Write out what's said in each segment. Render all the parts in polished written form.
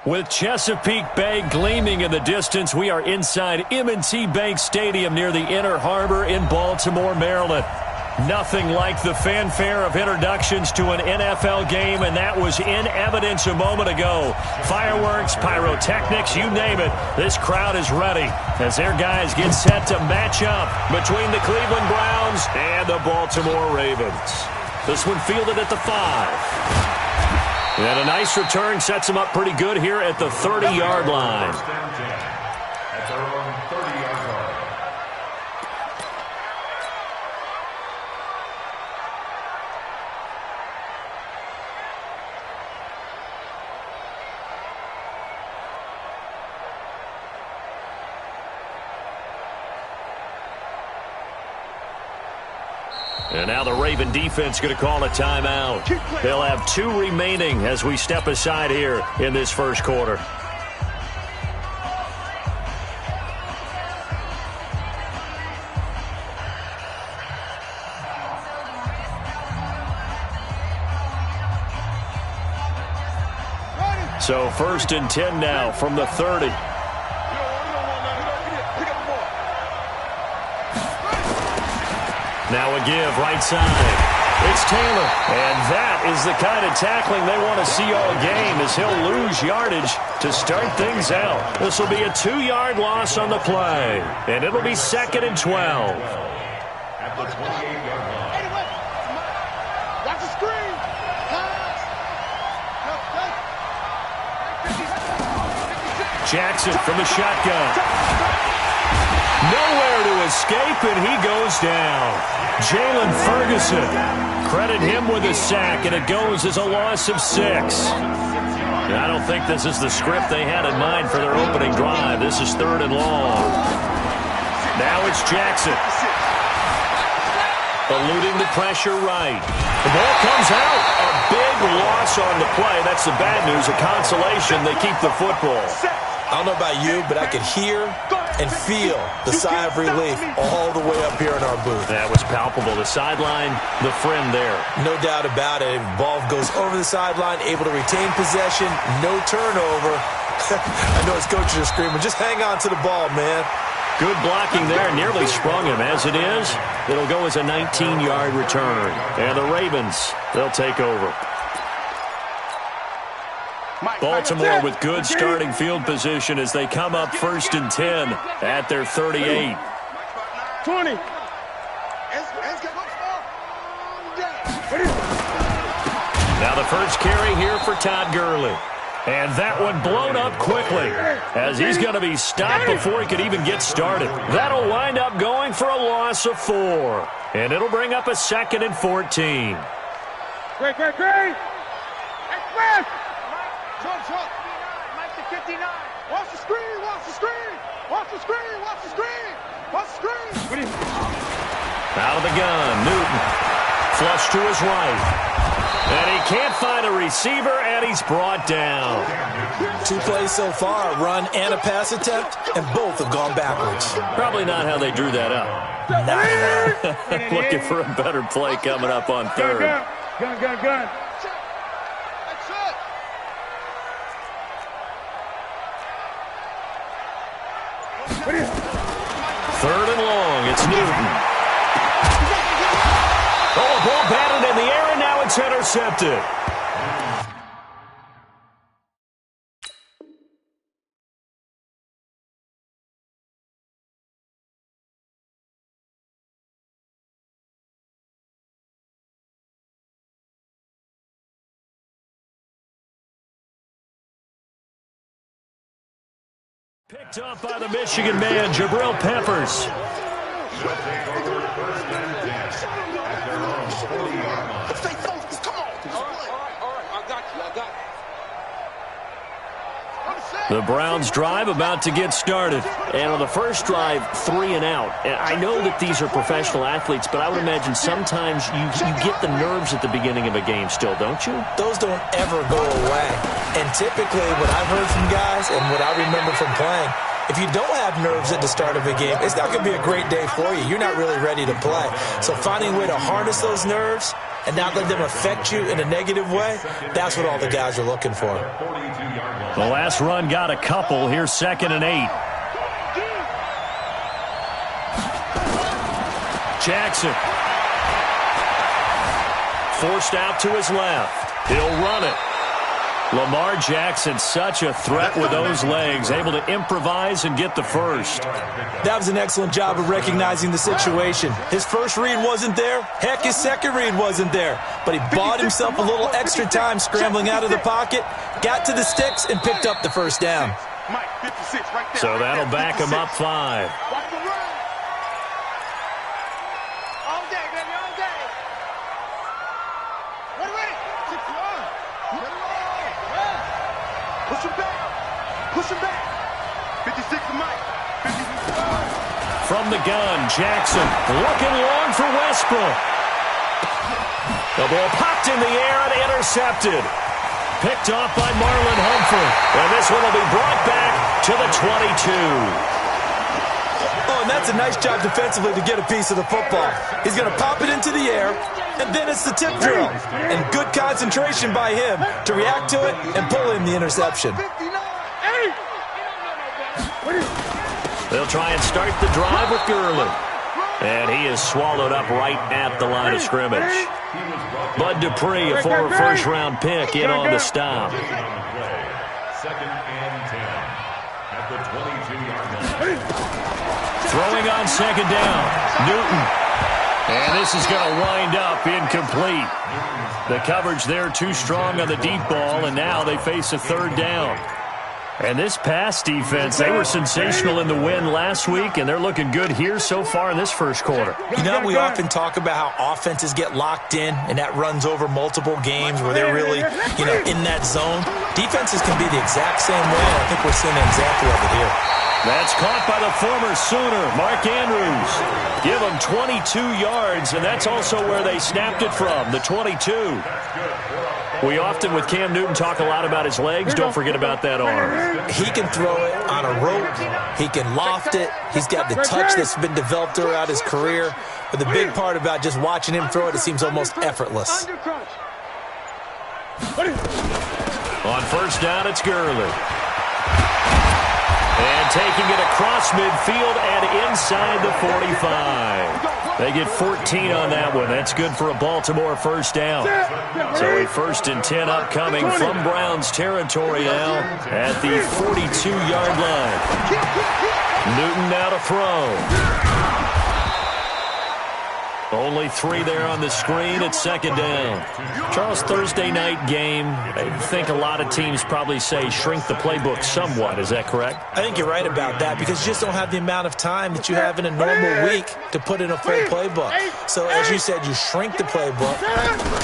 With Chesapeake Bay gleaming in the distance, we are inside M&T Bank Stadium near the Inner Harbor in Baltimore, Maryland. Nothing like the fanfare of introductions to an NFL game, and that was in evidence a moment ago. Fireworks, pyrotechnics, you name it. This crowd is ready as their guys get set to match up between the Cleveland Browns and the Baltimore Ravens. This one fielded at the 5. And a nice return sets him up pretty good here at the 30-yard line. At their own 30-yard line. And now the Raven defense going to call a timeout. They'll have 2 remaining as we step aside here in this first quarter. So 1st and 10 now from the 30. Now a give right side. It's Taylor. And that is the kind of tackling they want to see all game as he'll lose yardage to start things out. This will be a 2-yard loss on the play. And it'll be 2nd and 12. At the 28-yard line. Watch the screen. Jackson from the shotgun. Nowhere to escape, and he goes down. Jalen Ferguson. Credit him with a sack, and it goes as a loss of 6. I don't think this is the script they had in mind for their opening drive. This is 3rd and long. Now it's Jackson. Eluding the pressure right. The ball comes out. A big loss on the play. That's the bad news. A consolation. They keep the football. I don't know about you, but I could hear and feel the sigh of relief all the way up here in our booth. That was palpable. The sideline, the friend there. No doubt about it. Ball goes over the sideline, able to retain possession, no turnover. I know his coaches are screaming, just hang on to the ball, man. Good blocking there. Nearly sprung him. As it is, it'll go as a 19-yard return. And the Ravens, they'll take over. Baltimore with good starting field position as they come up 1st and 10 at their 38. 20. Now the first carry here for Todd Gurley. And that one blown up quickly as he's going to be stopped before he could even get started. That'll wind up going for a loss of 4. And it'll bring up a 2nd and 14. Great. Express. Short. Mike to 59. Watch the screen. Out of the gun, Newton. Flush to his right. And he can't find a receiver, and he's brought down. 2 plays so far, a run and a pass attempt, and both have gone backwards. Probably not how they drew that up. Not. Looking for a better play coming up on 3rd. Gun. 3rd and long, it's Newton. Oh, a ball batted in the air, and now it's intercepted. Picked up by the Michigan man, Jabril Peppers. She'll take over 1st and 10 at their own 40-yard line. Stay focused. Come on. All right. I got you. The Browns drive about to get started. And on the first drive, 3 and out. And I know that these are professional athletes, but I would imagine sometimes you get the nerves at the beginning of a game still, don't you? Those don't ever go away. And typically what I've heard from guys and what I remember from playing, if you don't have nerves at the start of a game, it's not going to be a great day for you. You're not really ready to play. So finding a way to harness those nerves and not let them affect you in a negative way, that's what all the guys are looking for. The last run got a couple. Here's 2nd and 8. Jackson. Forced out to his left. He'll run it. Lamar Jackson, such a threat with those legs, able to improvise and get the first. That was an excellent job of recognizing the situation. His first read wasn't there. Heck, his second read wasn't there. But he bought himself a little extra time scrambling out of the pocket, got to the sticks, and picked up the first down. So that'll back him up 5. All day, baby, all day. Ready? 6-1. Push him back. Push him back. 56 to Mike. 56. From the gun, Jackson looking long for Westbrook. The ball popped in the air and intercepted. Picked off by Marlon Humphrey. And this one will be brought back to the 22. Oh, and that's a nice job defensively to get a piece of the football. He's going to pop it into the air, and then it's the tip drill. And good concentration by him to react to it and pull in the interception. They'll try and start the drive with Gurley. And he is swallowed up right at the line of scrimmage. Bud Dupree, a former first-round pick, in on the stop. 2nd and 10 at the 22-yard line. Throwing on 2nd down, Newton. And this is going to wind up incomplete. The coverage there too strong on the deep ball, and now they face a 3rd down. And this pass defense, they were sensational in the win last week, and they're looking good here so far in this first quarter. You know, we often talk about how offenses get locked in, and that runs over multiple games where they're really, in that zone. Defenses can be the exact same way, and I think we're seeing an example of it here. That's caught by the former Sooner, Mark Andrews. Give him 22 yards, and that's also where they snapped it from, the 22. We often, with Cam Newton, talk a lot about his legs. Don't forget about that arm. He can throw it on a rope. He can loft it. He's got the touch that's been developed throughout his career. But the big part about just watching him throw it, it seems almost effortless. On 1st down, it's Gurley. And taking it across midfield and inside the 45. They get 14 on that one. That's good for a Baltimore 1st down. So a 1st and 10 upcoming from Browns territory now at the 42-yard line. Newton now to throw. Only 3 there on the screen at 2nd down. Charles, Thursday night game, I think a lot of teams probably say shrink the playbook somewhat. Is that correct? I think you're right about that because you just don't have the amount of time that you have in a normal week to put in a full playbook. So as you said, you shrink the playbook,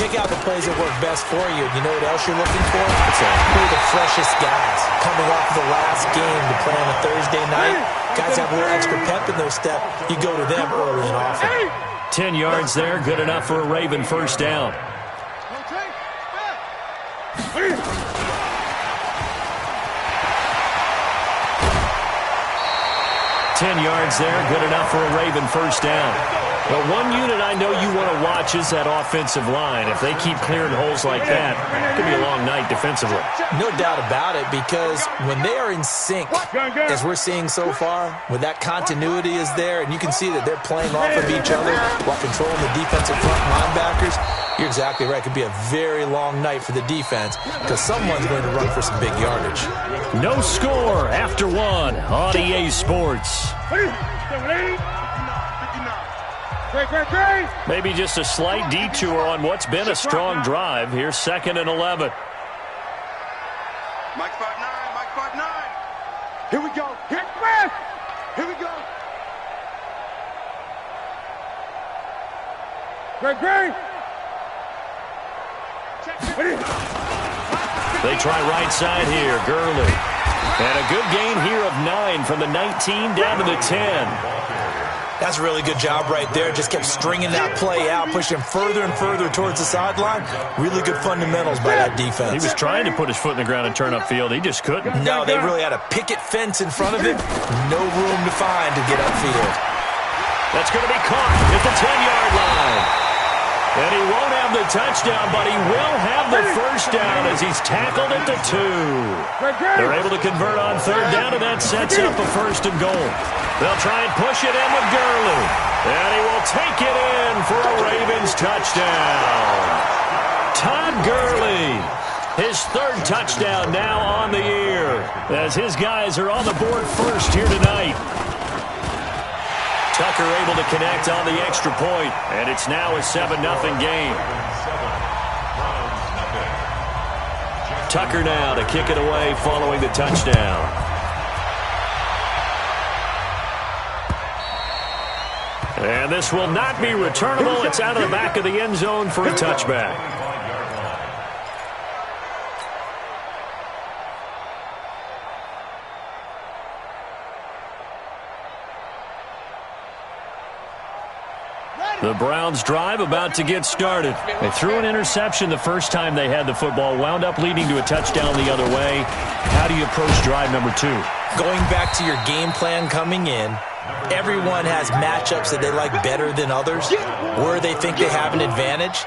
pick out the plays that work best for you. You know what else you're looking for? Who are the freshest guys coming off the last game to play on a Thursday night? Guys have a little extra pep in their step. You go to them early and often. 10 yards there, good enough for a Raven 1st down. 10 yards there, good enough for a Raven 1st down. But one unit I know you want to watch is that offensive line. If they keep clearing holes like that, it could be a long night defensively. No doubt about it, because when they are in sync, as we're seeing so far, when that continuity is there, and you can see that they're playing off of each other while controlling the defensive front linebackers, you're exactly right. It could be a very long night for the defense because someone's going to run for some big yardage. No score after 1 on EA Sports. Maybe just a slight detour on what's been a strong drive. Here's 2nd and 11. Mike 5-9, Mike 5-9. Here we go. Here we go. Great. They try right side here, Gurley. And a good gain here of 9 from the 19 down to the 10. That's a really good job right there. Just kept stringing that play out, pushing further and further towards the sideline. Really good fundamentals by that defense. He was trying to put his foot in the ground and turn upfield. He just couldn't. No, they really had a picket fence in front of it. No room to find to get upfield. That's going to be caught at the 10-yard line. And he won't have the touchdown, but he will have the first down as he's tackled at the 2. They're able to convert on third down, and that sets up a first and goal. They'll try and push it in with Gurley. And he will take it in for a Ravens touchdown. Todd Gurley, his third touchdown now on the year, as his guys are on the board first here tonight. Tucker able to connect on the extra point, and it's now a 7-0 game. Tucker now to kick it away following the touchdown. And this will not be returnable. It's out of the back of the end zone for a touchback. The Browns drive about to get started. They threw an interception the first time they had the football, wound up leading to a touchdown the other way. How do you approach drive number 2? Going back to your game plan coming in, everyone has matchups that they like better than others, where they think they have an advantage.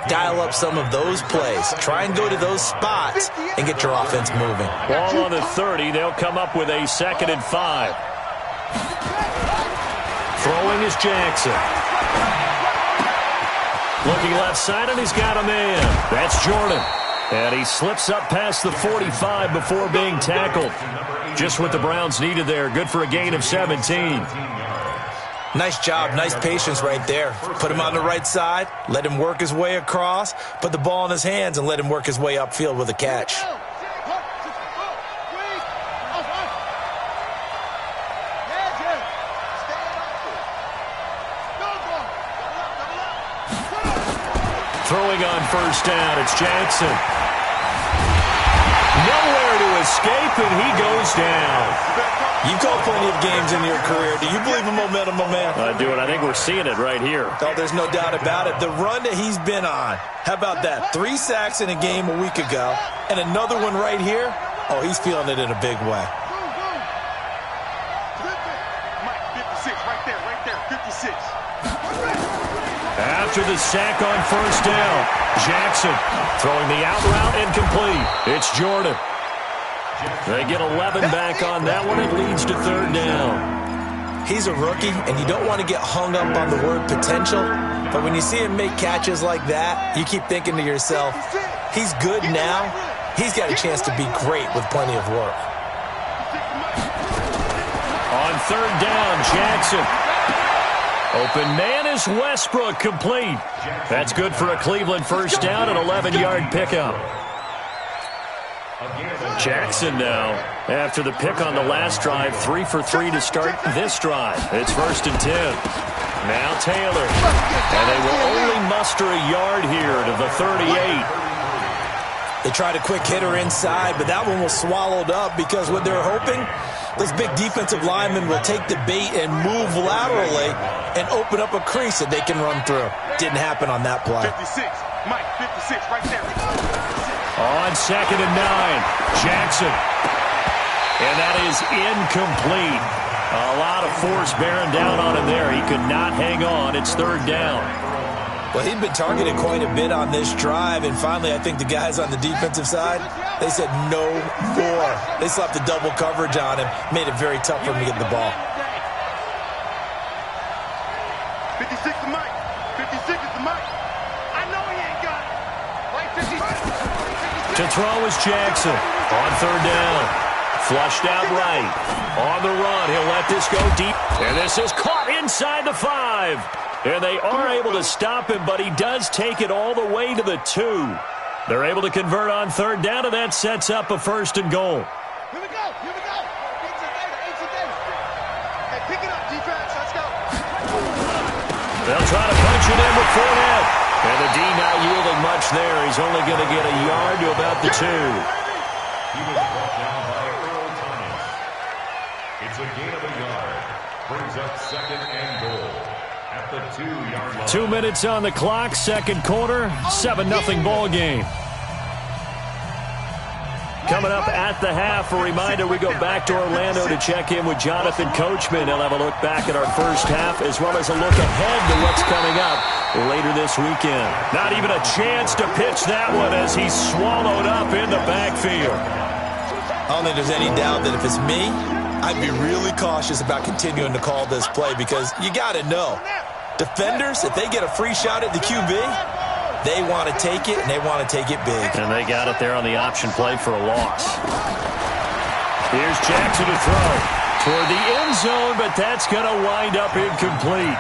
Dial up some of those plays. Try and go to those spots and get your offense moving. Ball on the 30. They'll come up with a 2nd and 5. Throwing is Jackson. Looking left side, and he's got a man. That's Jordan. And he slips up past the 45 before being tackled. Just what the Browns needed there. Good for a gain of 17. Nice job. Nice patience right there. Put him on the right side. Let him work his way across. Put the ball in his hands and let him work his way upfield with a catch. Throwing on first down, it's Jackson. Nowhere to escape, and he goes down. You've called plenty of games in your career. Do you believe in momentum, my man? I do, and I think we're seeing it right here. Oh, there's no doubt about it. The run that he's been on. How about that? 3 sacks in a game a week ago, and another one right here. Oh, he's feeling it in a big way. Mike, 56, right there, 56. After the sack on first down, Jackson throwing the out route incomplete. It's Jordan. They get 11 back on that one. It leads to third down. He's a rookie, and you don't want to get hung up on the word potential. But when you see him make catches like that, you keep thinking to yourself, he's good now. He's got a chance to be great with plenty of work. On third down, Jackson. Open man is Westbrook, complete. That's good for a Cleveland first down, an 11-yard pickup. Jackson now, after the pick on the last drive, 3 for 3 to start this drive. It's 1st and 10. Now Taylor. And they will only muster a yard here to the 38. They tried a quick hitter inside, but that one was swallowed up because what they're hoping, those big defensive linemen will take the bait and move laterally and open up a crease that they can run through. Didn't happen on that play. 56, Mike, 56, right there. On 2nd and 9, Jackson. And that is incomplete. A lot of force bearing down on him there. He could not hang on. It's third down. Well, he'd been targeted quite a bit on this drive, and finally I think the guys on the defensive side, they said no more. They slapped the double coverage on him, made it very tough for him to get the ball. 56 to Mike. 56 is to Mike. I know he ain't got it. Right, 56. To throw is Jackson. On third down. Flushed out right. On the run, he'll let this go deep. And this is caught inside the 5. And they are able to stop him, but he does take it all the way to the 2. They're able to convert on third down, and that sets up a 1st and goal. Here we go. Here we go. Hey, pick it up, defense. Let's go. They'll try to punch it in with Fournette. And the D not yielding much there. He's only going to get a yard to about the 2. He was brought down by Earl Thomas. It's a gain of a yard. brings up second and goal at the 2-yard line. 2 minutes on the clock, second quarter, 7-0 ball game. Coming up at the half, a reminder, we go back to Orlando to check in with Jonathan Coachman. He'll have a look back at our first half as well as a look ahead to what's coming up later this weekend. Not even a chance to pitch that one as he's swallowed up in the backfield. I don't think there's any doubt that if it's me, I'd be really cautious about continuing to call this play because you got to know, defenders, if they get a free shot at the QB, they want to take it, and they want to take it big. And they got it there on the option play for a loss. Here's Jackson to throw toward the end zone, but that's going to wind up incomplete.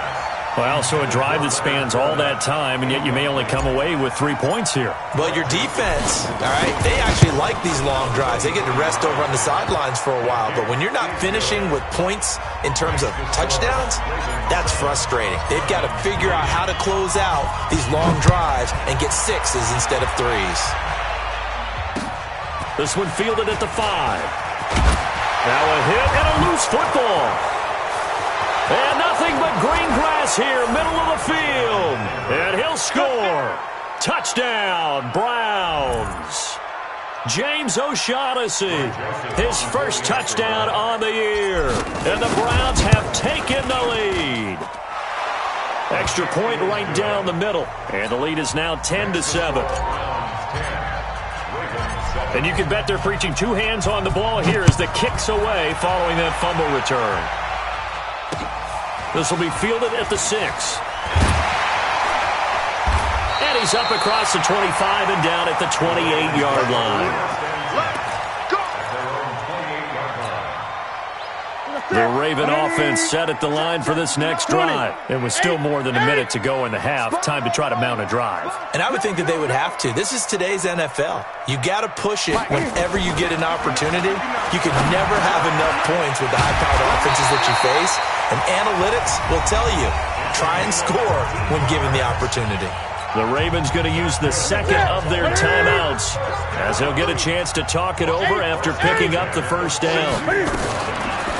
Well, so a drive that spans all that time, and yet you may only come away with 3 points here. But your defense, all right, they actually like these long drives. They get to rest over on the sidelines for a while. But when you're not finishing with points in terms of touchdowns, that's frustrating. They've got to figure out how to close out these long drives and get 6s instead of 3s. This one fielded at the 5. Now a hit and a loose football. And nothing but green grass here, middle of the field. And he'll score. Touchdown, Browns. James O'Shaughnessy, his first touchdown on the year. And the Browns have taken the lead. Extra point right down the middle. And the lead is now 10-7. And you can bet they're preaching 2 hands on the ball here as the kick's away following that fumble return. This will be fielded at the 6. And he's up across the 25 and down at the 28-yard line. The Raven offense set at the line for this next drive. It was still more than a minute to go in the half. Time to try to mount a drive. And I would think that they would have to. This is today's NFL. You got to push it whenever you get an opportunity. You can never have enough points with the high-powered offenses that you face. And analytics will tell you, try and score when given the opportunity. The Ravens going to use the second of their timeouts as they'll get a chance to talk it over after picking up the first down.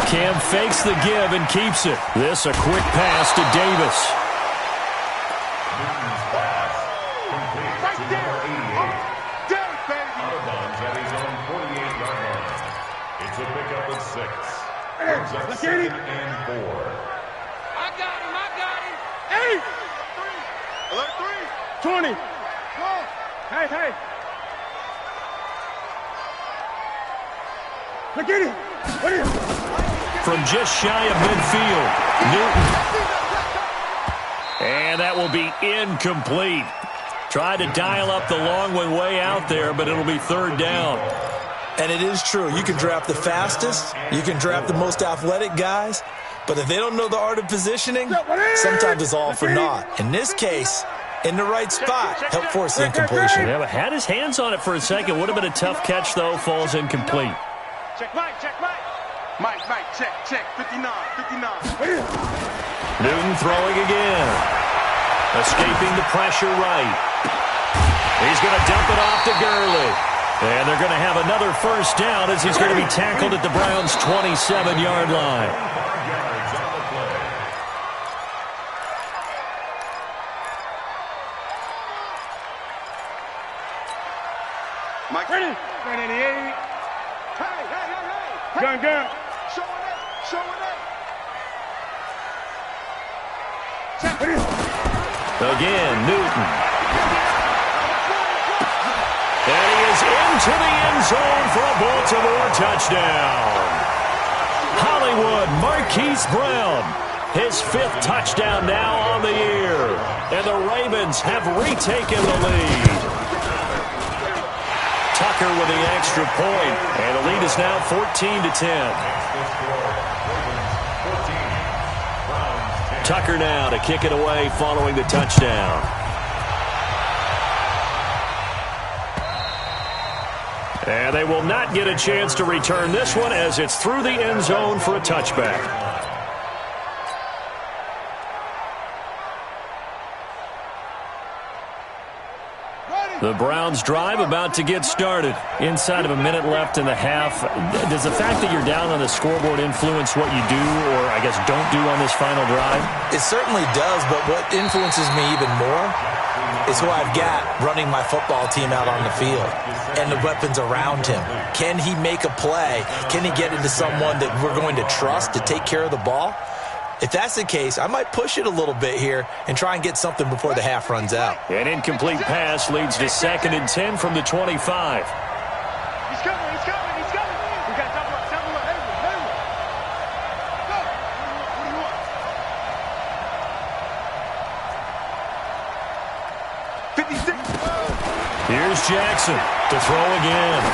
Cam fakes the give and keeps it. This a quick pass to Davis. Out of bounds at his own 48-yard line. It's a pickup of 6. Brings up second and 4. I got him. 8. Alert 3. 20. Hey. Look at him. What is it? From just shy of midfield, Newton. And that will be incomplete. Tried to dial up the long one way out there, but it'll be third down. And it is true. You can draft the fastest. You can draft the most athletic guys. But if they don't know the art of positioning, sometimes it's all for naught. In this case, in the right spot, help force the incompletion. Yeah, but had his hands on it for a second. Would have been a tough catch, though. Falls incomplete. Check Mike. Mike, check. 59. Newton throwing again. Escaping the pressure right. He's going to dump it off to Gurley. And they're going to have another first down as he's going to be tackled at the Browns' 27-yard line. Mike, ready? 88. Hey. Gun. Show it up. Again, Newton. And he is into the end zone for a Baltimore touchdown. Hollywood Marquise Brown, his 5th touchdown now on the year. And the Ravens have retaken the lead. Tucker with the extra point, and the lead is now 14-10. Tucker now to kick it away following the touchdown. And they will not get a chance to return this one as it's through the end zone for a touchback. Ready. The Browns drive about to get started. Inside of a minute left in the half. Does the fact that you're down on the scoreboard influence what you do, or I guess don't do on this final drive? It certainly does, but what influences me even more is who I've got running my football team out on the field and the weapons around him. Can he make a play? Can he get into someone that we're going to trust to take care of the ball? If that's the case, I might push it a little bit here and try and get something before the half runs out. An incomplete pass leads to 2nd and 10 from the 25. He's coming, he's coming, he's coming. We got double up, double up. Hey, go. What do you want? 56. Here's Jackson to throw again.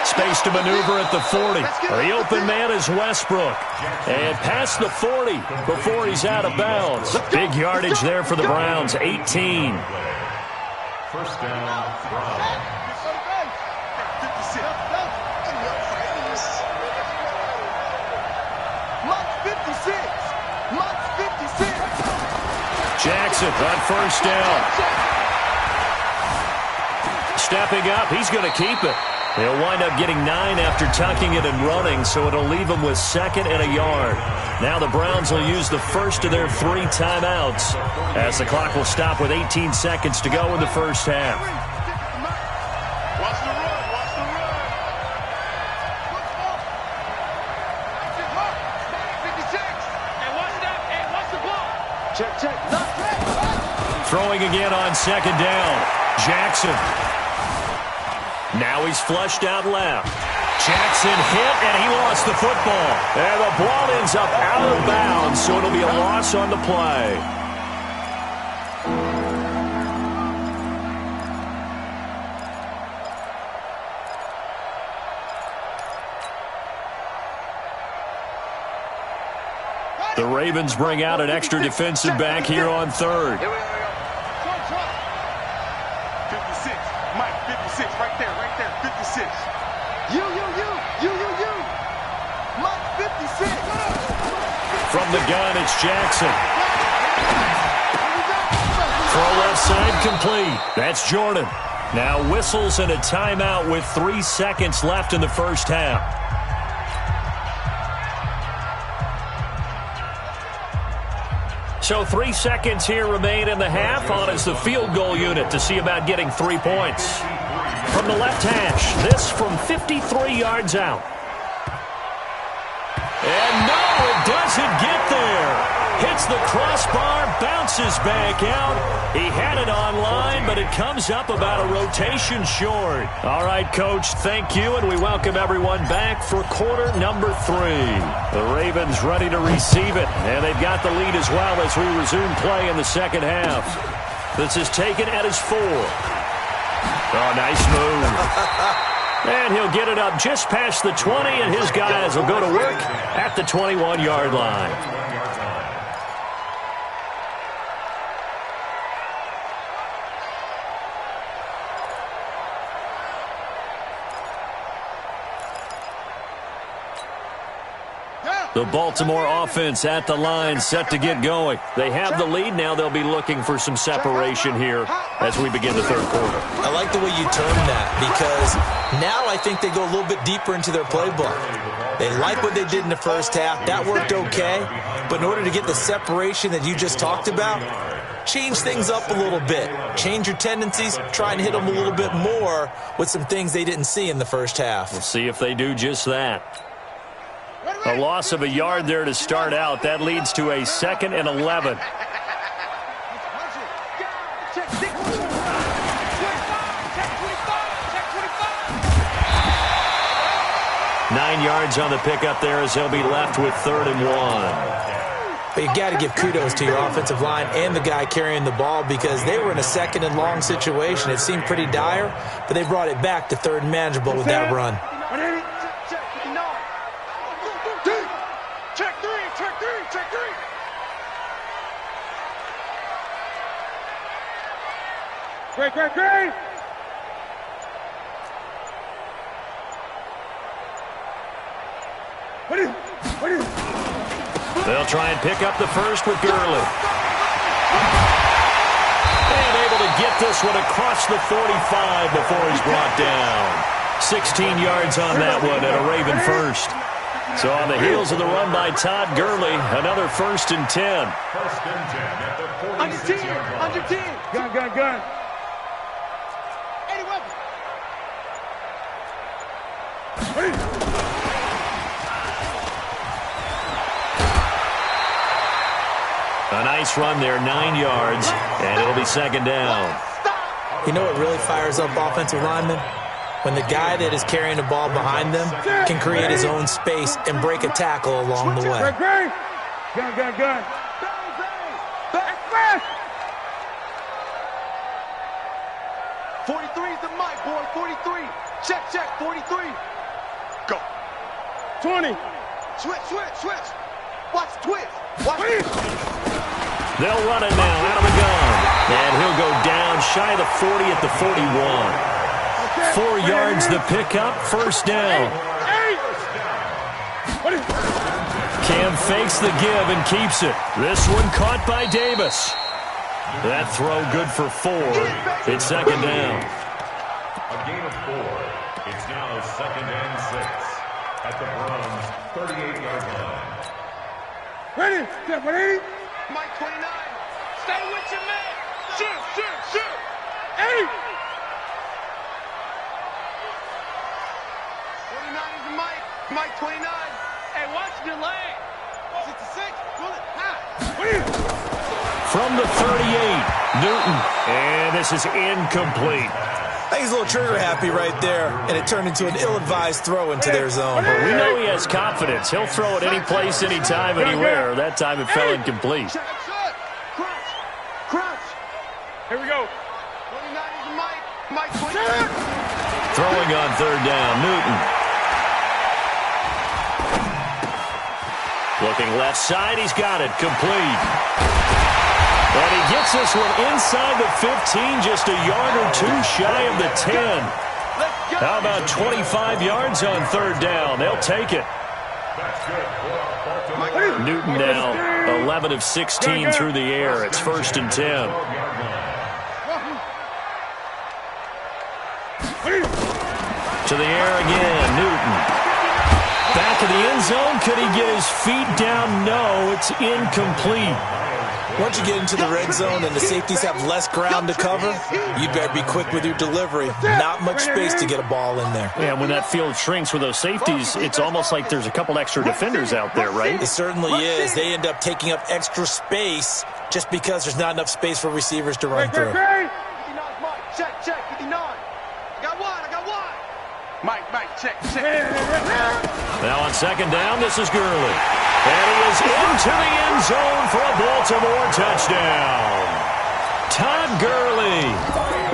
Space to maneuver at the 40. The open man is Westbrook. And past the 40 before he's out of bounds. Big yardage there for the Browns, 18. First down, Browns. 56. Mike 56. Mike 56. Jackson on first down. Stepping up, he's going to keep it. He'll wind up getting 9 after tucking it and running, so it'll leave him with 2nd and a yard. Now the Browns will use the first of their 3 timeouts as the clock will stop with 18 seconds to go in the first half. Watch the run, watch the run. 56. Hey, watch that. Hey, watch the ball. Check. Throwing again on 2nd down. Jackson. Now he's flushed out left. Jackson hit, and he lost the football. And the ball ends up out of bounds, so it'll be a loss on the play. The Ravens bring out an extra defensive back here on 3rd. 56. Mike, 56. Right there. 56. You. Mike, 56. From the gun, it's Jackson. Throw left side complete. That's Jordan. Now whistles and a timeout with 3 seconds left in the first half. So 3 seconds here remain in the half. On is the field goal unit to see about getting 3 points. From the left hash, this from 53 yards out. And no, it doesn't get there. Hits the crossbar, bounces back out. He had it online, but it comes up about a rotation short. All right, Coach, thank you, and we welcome everyone back for quarter number 3. The Ravens ready to receive it, and they've got the lead as well as we resume play in the second half. This is taken at his 4. Oh, nice move. And he'll get it up just past the 20, and his guys will go to work at the 21-yard line. The Baltimore offense at the line, set to get going. They have the lead. Now they'll be looking for some separation here as we begin the third quarter. I like the way you termed that, because now I think they go a little bit deeper into their playbook. They like what they did in the first half. That worked okay. But in order to get the separation that you just talked about, change things up a little bit. Change your tendencies. Try and hit them a little bit more with some things they didn't see in the first half. We'll see if they do just that. A loss of a yard there to start out. That leads to a 2nd and 11. Nine yards on the pickup there as they'll be left with 3rd and 1. But you got to give kudos to your offensive line and the guy carrying the ball, because they were in a 2nd and long situation. It seemed pretty dire, but they brought it back to 3rd and manageable with that run. Check three. Great. What is? They'll try and pick up the first with Gurley. And able to get this one across the 45 before he's brought down. 16 yards on that one and a Raven first. So on the heels of the run by Todd Gurley, another 1st and 10. 1st and 10 at the 46-yard line. Under 10. Gun. 80 weapons. A nice run there, 9 yards, and it'll be 2nd down. You know what really fires up offensive linemen? When the guy that is carrying the ball behind them can create his own space and break a tackle along the way. Gun. Back. 43 is the mic, boy. 43. Check. 43. Go. 20. Switch. Watch twitch. They'll run it now out of the gun. And he'll go down shy of the 40 at the 41. 4 yards the pickup, 1st down. Cam fakes the give and keeps it. This one caught by Davis. That throw good for 4. It's 2nd down. A gain of 4. It's now 2nd and 6 at the Browns' 38-yard line. Ready? Mike 29. Stay with your man. Shoot. 8. 49 is the mic. Mike 29. Hey, watch the lane. 66. Pull it high. From the 38, Newton. And this is incomplete. I think he's a little trigger happy right there, and it turned into an ill-advised throw into their zone. But we know he has confidence. He'll throw it any place, anytime, anywhere. That time it fell incomplete. Crunch. Here we go. 29 is the mic. Mike 29. Throwing on 3rd down, Newton. Looking left side, he's got it, complete. And he gets this one inside the 15, just a yard or 2 shy of the 10. How about 25 yards on 3rd down? They'll take it. Newton now 11 of 16 through the air. It's 1st and 10. To the air again, Newton. Back of the end zone, could he get his feet down? No, it's incomplete. Once you get into the red zone and the safeties have less ground to cover, you better be quick with your delivery. Not much space to get a ball in there. Yeah, when that field shrinks with those safeties, it's almost like there's a couple extra defenders out there, right? It certainly is. They end up taking up extra space just because there's not enough space for receivers to run through. 59 Mike. Check. 59. I got one. Mike, check. Now on 2nd down, this is Gurley. And he is into the end zone for a Baltimore touchdown. Todd Gurley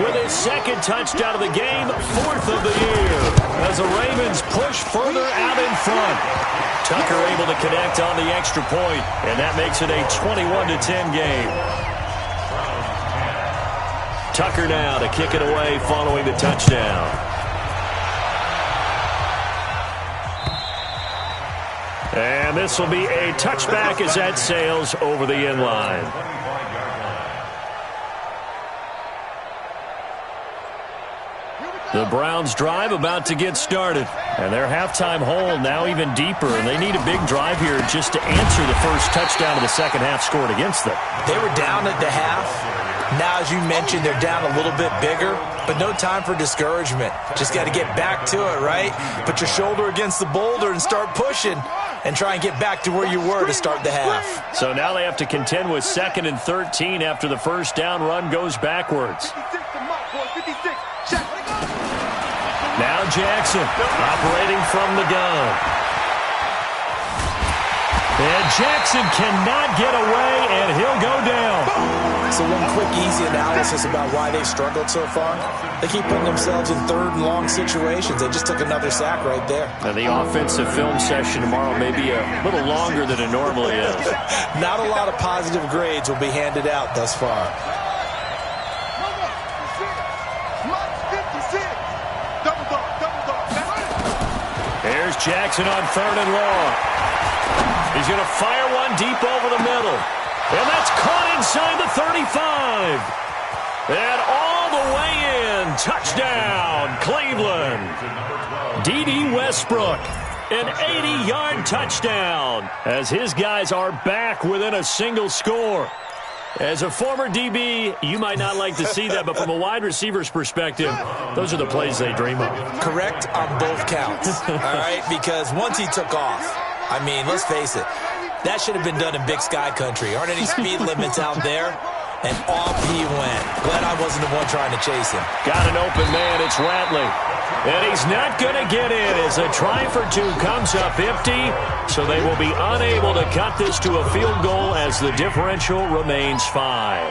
with his 2nd touchdown of the game, 4th of the year, as the Ravens push further out in front. Tucker able to connect on the extra point, and that makes it a 21-10 game. Tucker now to kick it away following the touchdown. And this will be a touchback as that sails over the end line. The Browns drive about to get started. And their halftime hole now even deeper. And they need a big drive here just to answer the first touchdown of the second half scored against them. They were down at the half. Now, as you mentioned, they're down a little bit bigger. But no time for discouragement. Just got to get back to it, right? Put your shoulder against the boulder and start pushing. And try and get back to where you were to start the half. So now they have to contend with 2nd and 13 after the first down run goes backwards. Now Jackson operating from the gun. And Jackson cannot get away, and he'll go down. So one quick, easy analysis about why they've struggled so far. They keep putting themselves in 3rd and long situations. They just took another sack right there. And the offensive film session tomorrow may be a little longer than it normally is. Not a lot of positive grades will be handed out thus far. Here's Jackson on 3rd and long. He's going to fire one deep over the middle. And that's caught inside the 35. And all touchdown, Cleveland. D.D. Westbrook, an 80-yard touchdown, as his guys are back within a single score. As a former DB, you might not like to see that, but from a wide receiver's perspective, those are the plays they dream of. Correct on both counts, all right? Because once he took off, I mean, let's face it, that should have been done in Big Sky country. Aren't any speed limits out there? And off he went. Glad I wasn't the one trying to chase him. Got an open man. It's Ratley. And he's not going to get in as a try for two comes up empty. So they will be unable to cut this to a field goal as the differential remains 5.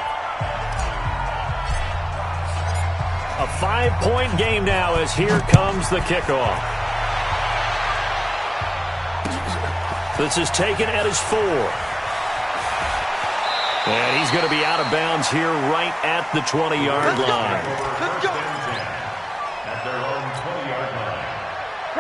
A 5-point game now as here comes the kickoff. This is taken at his 4. And he's going to be out of bounds here right at the 20-yard line.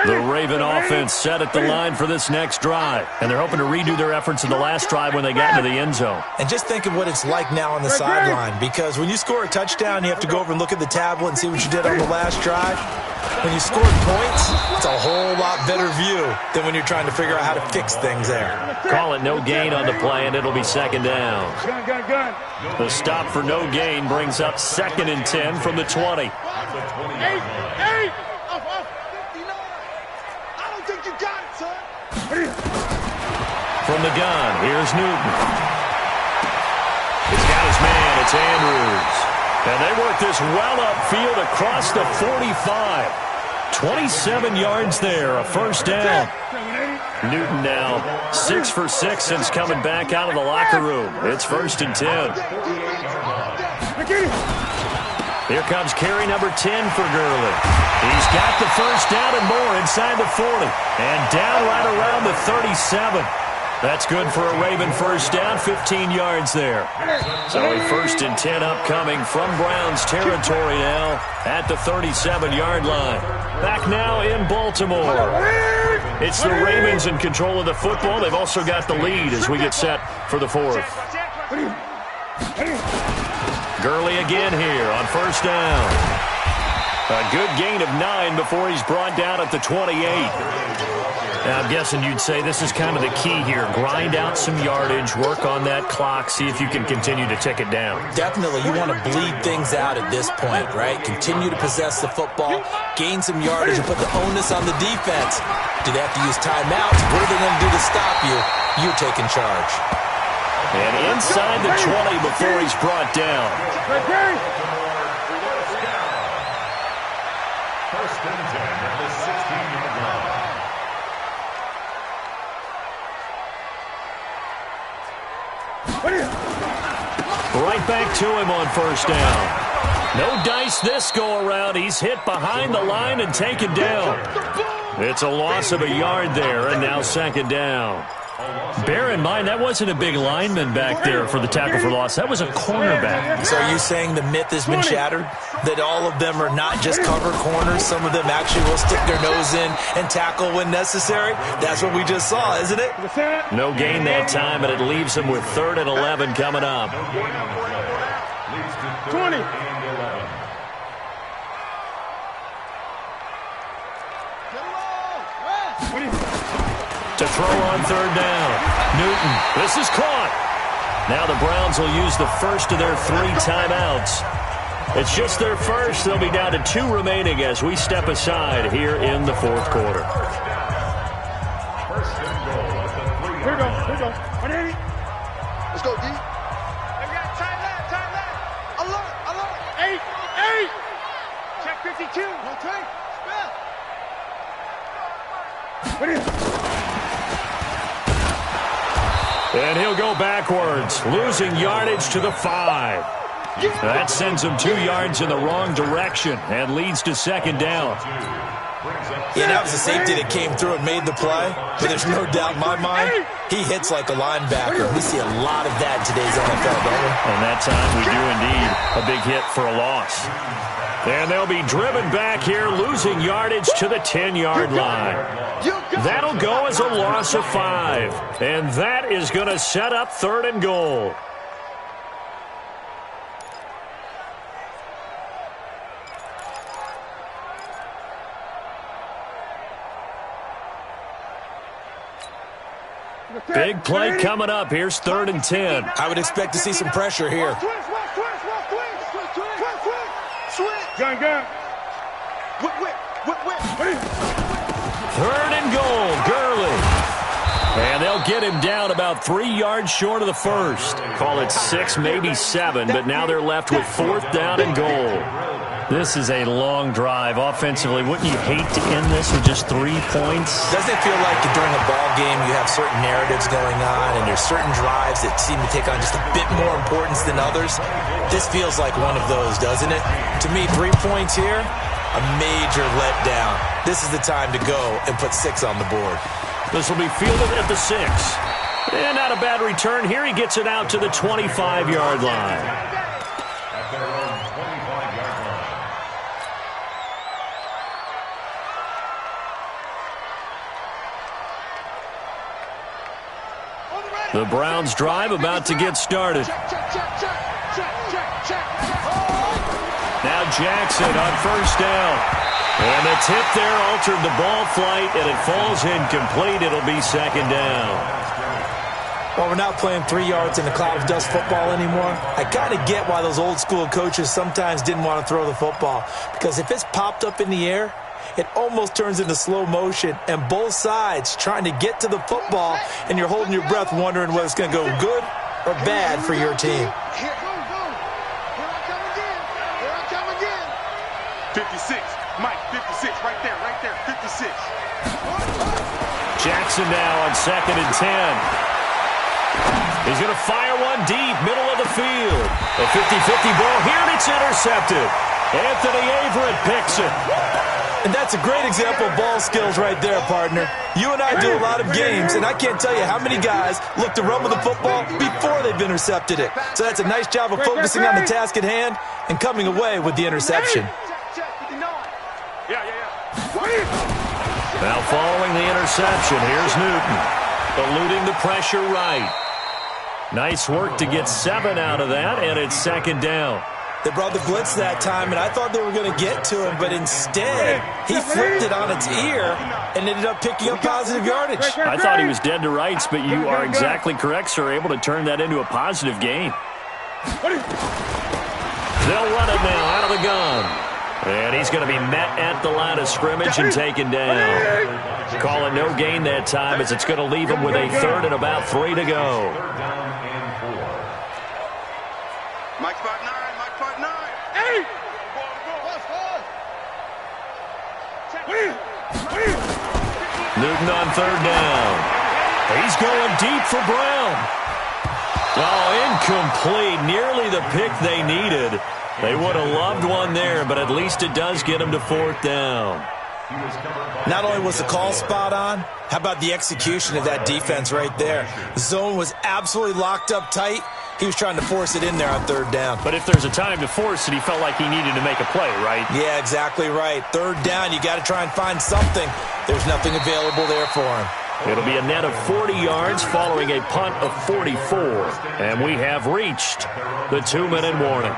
The Raven offense set at the line for this next drive. And they're hoping to redo their efforts in the last drive when they got into the end zone. And just think of what it's like now on the sideline. Because when you score a touchdown, you have to go over and look at the tablet and see what you did on the last drive. When you scored points, it's a whole lot better view than when you're trying to figure out how to fix things there. Call it no gain on the play, and it'll be second down. The stop for no gain brings up 2nd and 10 from the 20. From the gun, here's Newton. He's got his man, it's Andrews. And they work this well upfield across the 45. 27 yards there, a first down. Newton now 6 for 6 since coming back out of the locker room. It's 1st and 10. Here comes carry number 10 for Gurley. He's got the first down and more inside the 40. And down right around the 37. That's good for a Raven first down, 15 yards there. So a 1st and 10 upcoming from Browns territory now at the 37-yard line. Back now in Baltimore. It's the Ravens in control of the football. They've also got the lead as we get set for the 4th. Gurley again here on first down. A good gain of 9 before he's brought down at the 28. Now, I'm guessing you'd say this is kind of the key here. Grind out some yardage, work on that clock, see if you can continue to tick it down. Definitely. You want to bleed things out at this point, right? Continue to possess the football, gain some yardage, and put the onus on the defense. Do they have to use timeouts? What are they going to do to stop you? You're taking charge. And inside the 20 before he's brought down. First and 10 at the 16-yard line. Right back to him on first down. No dice this go-around. He's hit behind the line and taken down. It's a loss of a yard there, and now 2nd down. Bear in mind, that wasn't a big lineman back there for the tackle for loss. That was a cornerback. So are you saying the myth has been shattered? That all of them are not just cover corners? Some of them actually will stick their nose in and tackle when necessary? That's what we just saw, isn't it? No gain that time, and it leaves them with 3rd and 11 coming up. 20. To throw on 3rd down. Newton, this is caught. Now the Browns will use the first of their 3 timeouts. It's just their first. They'll be down to 2 remaining as we step aside here in the 4th quarter. First and goal at the 3-yard line. Here we go. 180. Let's go, D. Time left. Alert. 8. Check 52. Okay. And he'll go backwards, losing yardage to the 5. That sends him 2 yards in the wrong direction and leads to 2nd down. Yeah, that was a safety that came through and made the play. But there's no doubt in my mind, he hits like a linebacker. We see a lot of that in today's NFL, don't we? And that time we do indeed a big hit for a loss. And they'll be driven back here, losing yardage to the 10-yard line. That'll go as a loss of 5. And that is going to set up 3rd and goal. Big play coming up. Here's 3rd and 10. I would expect to see some pressure here. Gun. 3rd and goal, Gurley. And they'll get him down about 3 yards short of the first. Call it 6, maybe 7, but now they're left with 4th down and goal. This is a long drive offensively. Wouldn't you hate to end this with just 3 points? Doesn't it feel like during a ball game you have certain narratives going on and there's certain drives that seem to take on just a bit more importance than others? This feels like one of those, doesn't it? To me, 3 points here, a major letdown. This is the time to go and put 6 on the board. This will be fielded at the 6. And not a bad return. Here he gets it out to the 25-yard line. At their own 25-yard line. The Browns drive about to get started. Now Jackson on 1st down. And the tip there altered the ball flight, and it falls incomplete. It'll be 2nd down. Well, we're not playing 3 yards in the cloud of dust football anymore. I kind of get why those old school coaches sometimes didn't want to throw the football. Because if it's popped up in the air, it almost turns into slow motion, and both sides trying to get to the football, and you're holding your breath wondering whether it's going to go good or bad for your team. Here I come again. 56. Mike, 56, right there, 56. Jackson now on 2nd and 10. He's going to fire one deep, middle of the field. A 50-50 ball here, and it's intercepted. Anthony Averett picks it. And that's a great example of ball skills right there, partner. You and I do a lot of games, and I can't tell you how many guys look to run with the football before they've intercepted it. So that's a nice job of focusing on the task at hand and coming away with the interception. Now following the interception, here's Newton. Eluding the pressure right. Nice work to get 7 out of that, and it's 2nd down. They brought the blitz that time, and I thought they were going to get to him, but instead, he flipped it on its ear and ended up picking up positive yardage. I thought he was dead to rights, but you are exactly correct, sir. Able to turn that into a positive gain. They'll run it now out of the gun. And he's going to be met at the line of scrimmage and taken down. Call it no gain that time, as it's going to leave him with a 3rd and about 3 to go. 3rd down and 4. Mike 5'9", Mike 5'9". Hey! Newton on 3rd down. He's going deep for Brown. Oh, incomplete. Nearly the pick they needed. They would have loved one there, but at least it does get him to 4th down. Not only was the call spot on, how about the execution of that defense right there? The zone was absolutely locked up tight. He was trying to force it in there on 3rd down. But if there's a time to force it, he felt like he needed to make a play, right? Yeah, exactly right. 3rd down, you got to try and find something. There's nothing available there for him. It'll be a net of 40 yards following a punt of 44. And we have reached the 2-minute warning.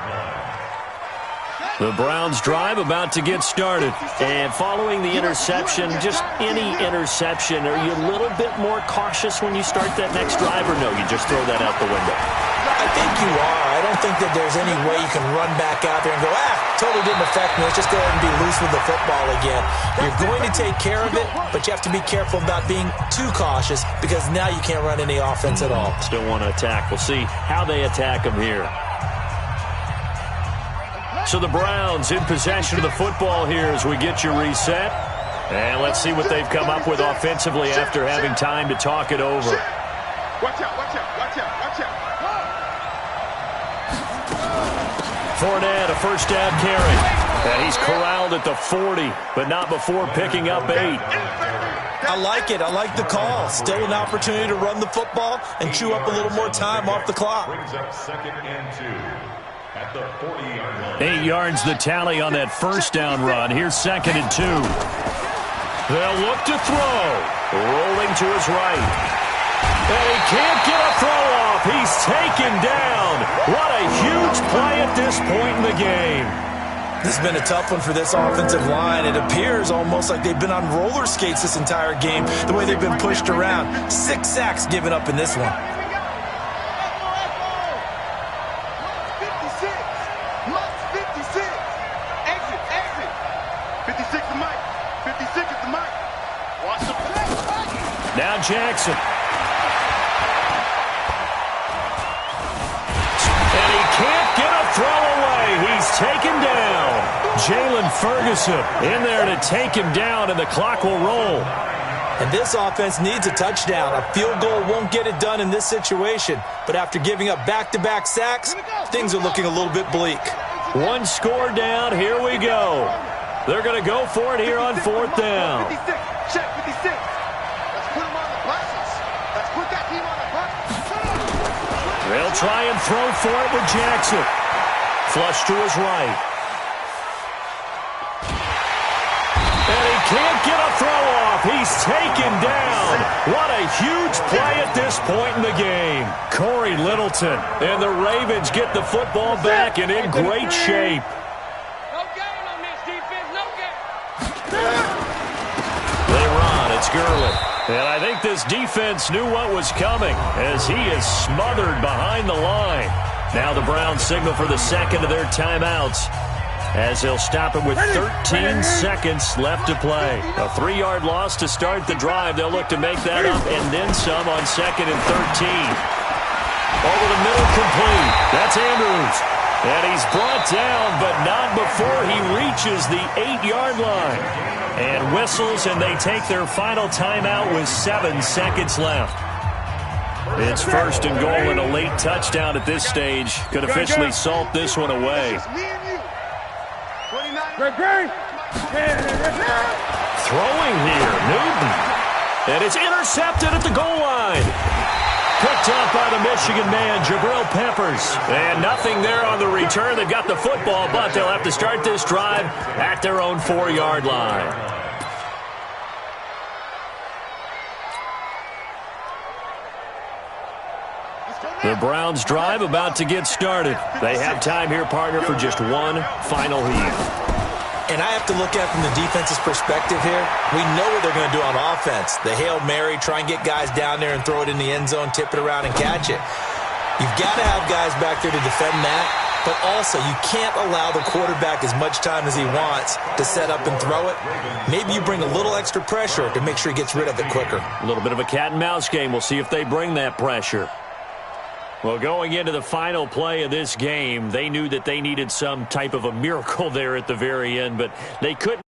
The Browns drive about to get started. And following the interception, just any interception, are you a little bit more cautious when you start that next drive, or no, you just throw that out the window? I think you are. I don't think that there's any way you can run back out there and go, totally didn't affect me. Let's just go ahead and be loose with the football again. You're going to take care of it, but you have to be careful about being too cautious, because now you can't run any offense at all. Still want to attack. We'll see how they attack them here. So the Browns in possession of the football here as we get you reset. And let's see what they've come up with offensively after having time to talk it over. Watch out, watch out, watch out, watch out. Fournette, a 1st down carry. And he's corralled at the 40, but not before picking up 8. I like it. I like the call. Still an opportunity to run the football and chew up a little more time off the clock. Brings up 2nd and 2. At the 40-yard line. 8 yards the tally on that 1st down run. Here's 2nd and 2. They'll look to throw. Rolling to his right. And he can't get a throw off. He's taken down. What a huge play at this point in the game. This has been a tough one for this offensive line. It appears almost like they've been on roller skates this entire game, the way they've been pushed around. 6 sacks given up in this one. 56. Mike's 56. Exit, exit. 56 to Mike. 56 is to Mike. Watch the play. Now Jackson. And he can't get a throw away. He's taken down. Jalen Ferguson in there to take him down, and the clock will roll. And this offense needs a touchdown. A field goal won't get it done in this situation. But after giving up back-to-back sacks, things are looking a little bit bleak. One score down. Here we go. They're going to go for it here on 4th down. 56. Check 56. Let's put him on the buses. Let's put that team on the buses. They'll try and throw for it with Jackson. Flush to his right. And he can't get a throw off. He's taken down. What a huge play at this point in the game. Corey Littleton and the Ravens get the football back and in great shape. No gain on this defense, no gain. They run. It's Gurley. And I think this defense knew what was coming as he is smothered behind the line. Now the Browns signal for the second of their timeouts, as they'll stop it with 13 seconds left to play. A 3-yard loss to start the drive. They'll look to make that up and then some on 2nd and 13. Over the middle, complete. That's Andrews. And he's brought down, but not before he reaches the 8-yard line. And whistles, and they take their final timeout with 7 seconds left. It's 1st and goal, and a late touchdown at this stage could officially salt this one away. Throwing here, Newton. And it's intercepted at the goal line. Picked up by the Michigan man, Jabril Peppers. And nothing there on the return. They've got the football, but they'll have to start this drive at their own 4-yard line. The Browns drive about to get started. They have time here, partner, for just one final heave. And I have to look at it from the defense's perspective here. We know what they're going to do on offense. The Hail Mary, try and get guys down there and throw it in the end zone, tip it around and catch it. You've got to have guys back there to defend that, but also you can't allow the quarterback as much time as he wants to set up and throw it. Maybe you bring a little extra pressure to make sure he gets rid of it quicker. A little bit of a cat and mouse game. We'll see if they bring that pressure. Well, going into the final play of this game, they knew that they needed some type of a miracle there at the very end, but they couldn't.